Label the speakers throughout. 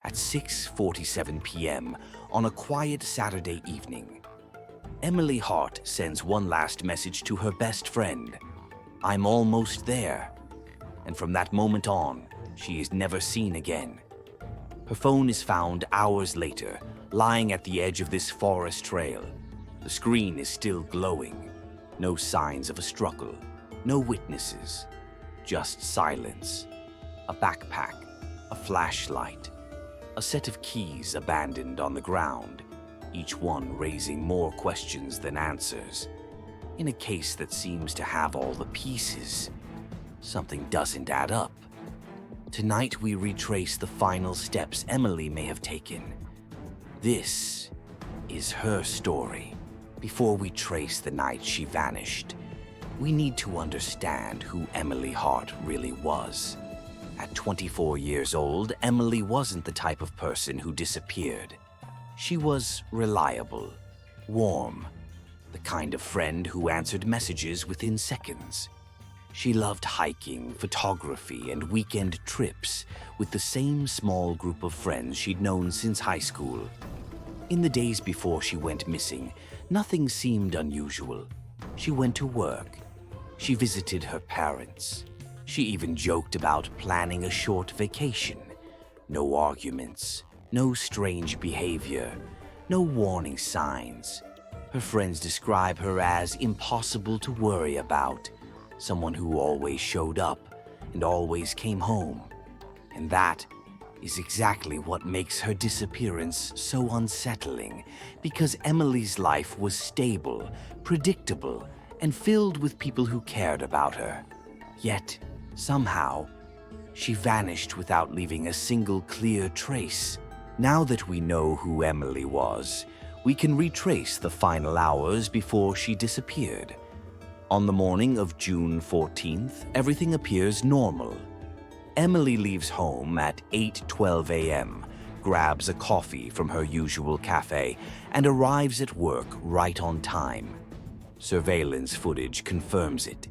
Speaker 1: At 6:47 p.m. on a quiet Saturday evening, Emily Hart sends one last message to her best friend. "I'm almost there." And from that moment on, she is never seen again. Her phone is found hours later, lying at the edge of this forest trail. The screen is still glowing. No signs of a struggle, no witnesses, just silence. A backpack, a flashlight, a set of keys abandoned on the ground, each one raising more questions than answers. In a case that seems to have all the pieces, something doesn't add up. Tonight we retrace the final steps Emily may have taken. This is her story. Before we trace the night she vanished, we need to understand who Emily Hart really was. At 24 years old, Emily wasn't the type of person who disappeared. She was reliable, warm, the kind of friend who answered messages within seconds. She loved hiking, photography, and weekend trips with the same small group of friends she'd known since high school. In the days before she went missing, nothing seemed unusual. She went to work. She visited her parents. She even joked about planning a short vacation. No arguments, no strange behavior, no warning signs. Her friends describe her as impossible to worry about, someone who always showed up and always came home. And that is exactly what makes her disappearance so unsettling, because Emily's life was stable, predictable, and filled with people who cared about her. Yet, somehow, she vanished without leaving a single clear trace. Now that we know who Emily was, we can retrace the final hours before she disappeared. On the morning of June 14th, everything appears normal. Emily leaves home at 8:12 a.m., grabs a coffee from her usual cafe, and arrives at work right on time. Surveillance footage confirms it.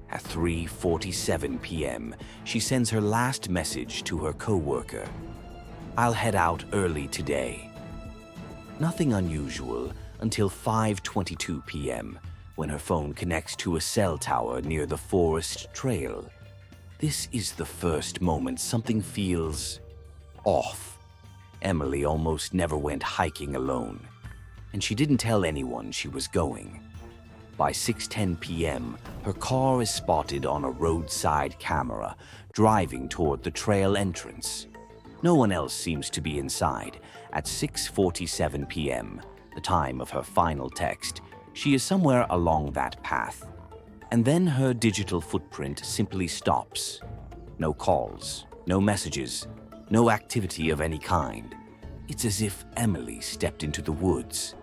Speaker 1: At 3:47 p.m., she sends her last message to her coworker. "I'll head out early today." Nothing unusual until 5:22 p.m., when her phone connects to a cell tower near the forest trail. This is the first moment something feels off. Emily almost never went hiking alone, and she didn't tell anyone she was going. By 6:10 p.m., her car is spotted on a roadside camera, driving toward the trail entrance. No one else seems to be inside. At 6:47 p.m., the time of her final text, she is somewhere along that path. And then her digital footprint simply stops. No calls, no messages, no activity of any kind. It's as if Emily stepped into the woods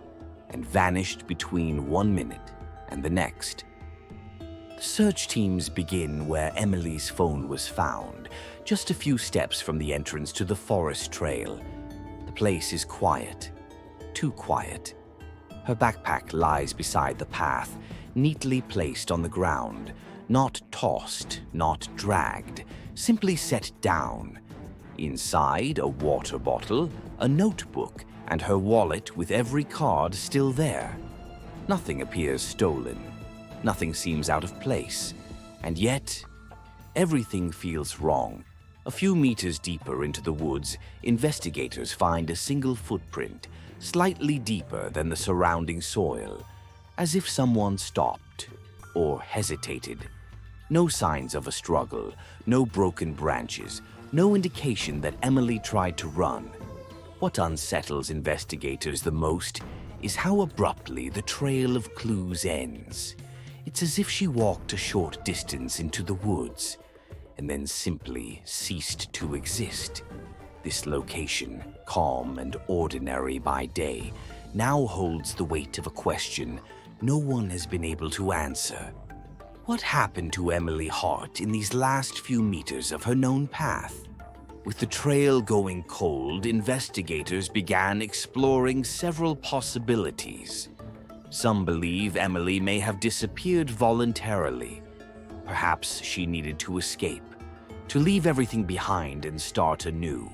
Speaker 1: and vanished between 1 minute and the next. The search teams begin where Emily's phone was found, just a few steps from the entrance to the forest trail. The place is quiet, too quiet. Her backpack lies beside the path, neatly placed on the ground, not tossed, not dragged, simply set down. Inside, a water bottle, a notebook, and her wallet with every card still there. Nothing appears stolen. Nothing seems out of place. And yet, everything feels wrong. A few meters deeper into the woods, investigators find a single footprint, slightly deeper than the surrounding soil, as if someone stopped or hesitated. No signs of a struggle, no broken branches, no indication that Emily tried to run. What unsettles investigators the most is how abruptly the trail of clues ends. It's as if she walked a short distance into the woods and then simply ceased to exist. This location, calm and ordinary by day, now holds the weight of a question no one has been able to answer. What happened to Emily Hart in these last few meters of her known path? With the trail going cold, investigators began exploring several possibilities. Some believe Emily may have disappeared voluntarily. Perhaps she needed to escape, to leave everything behind and start anew.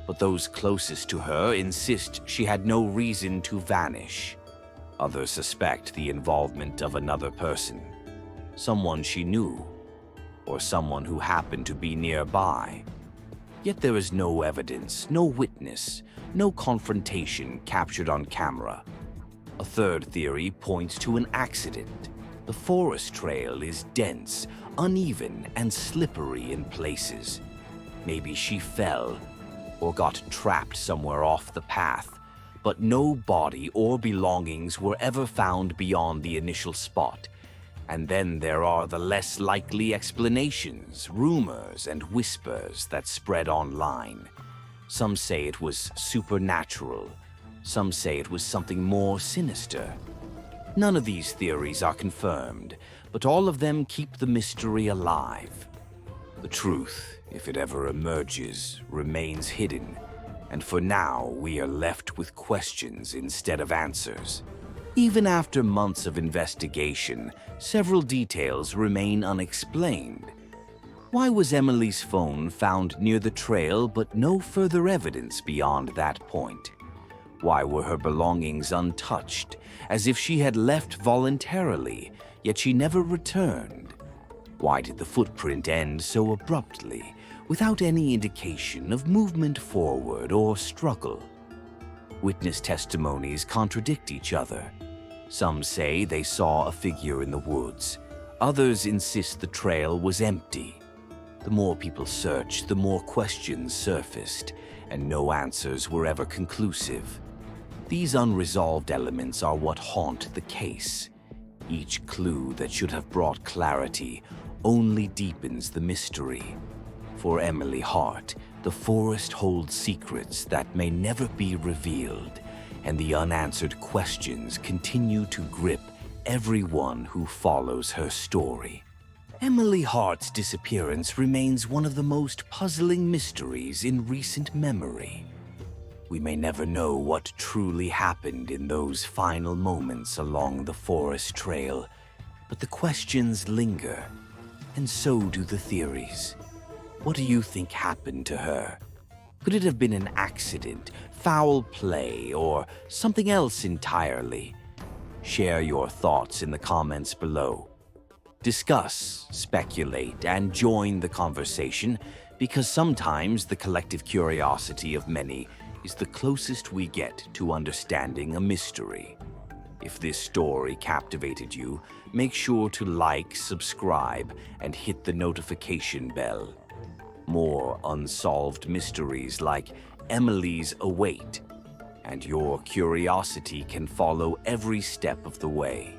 Speaker 1: but those closest to her insist she had no reason to vanish. Others suspect the involvement of another person, someone she knew, or someone who happened to be nearby. Yet there is no evidence, no witness, no confrontation captured on camera. A third theory points to an accident. The forest trail is dense, uneven, and slippery in places. Maybe she fell or got trapped somewhere off the path, but no body or belongings were ever found beyond the initial spot. And then there are the less likely explanations, rumors, and whispers that spread online. Some say it was supernatural. Some say it was something more sinister. None of these theories are confirmed, but all of them keep the mystery alive. The truth, if it ever emerges, remains hidden, and for now we are left with questions instead of answers. Even after months of investigation, several details remain unexplained. Why was Emily's phone found near the trail but no further evidence beyond that point? Why were her belongings untouched, as if she had left voluntarily, yet she never returned? Why did the footprint end so abruptly, without any indication of movement forward or struggle? Witness testimonies contradict each other. Some say they saw a figure in the woods. Others insist the trail was empty. The more people searched, the more questions surfaced, and no answers were ever conclusive. These unresolved elements are what haunt the case. Each clue that should have brought clarity only deepens the mystery. For Emily Hart, the forest holds secrets that may never be revealed, and the unanswered questions continue to grip everyone who follows her story. Emily Hart's disappearance remains one of the most puzzling mysteries in recent memory. We may never know what truly happened in those final moments along the forest trail, but the questions linger, and so do the theories. What do you think happened to her? Could it have been an accident, foul play, or something else entirely? Share your thoughts in the comments below. Discuss, speculate, and join the conversation, because sometimes the collective curiosity of many is the closest we get to understanding a mystery. If this story captivated you, make sure to like, subscribe, and hit the notification bell. More unsolved mysteries like Emily's await, and your curiosity can follow every step of the way.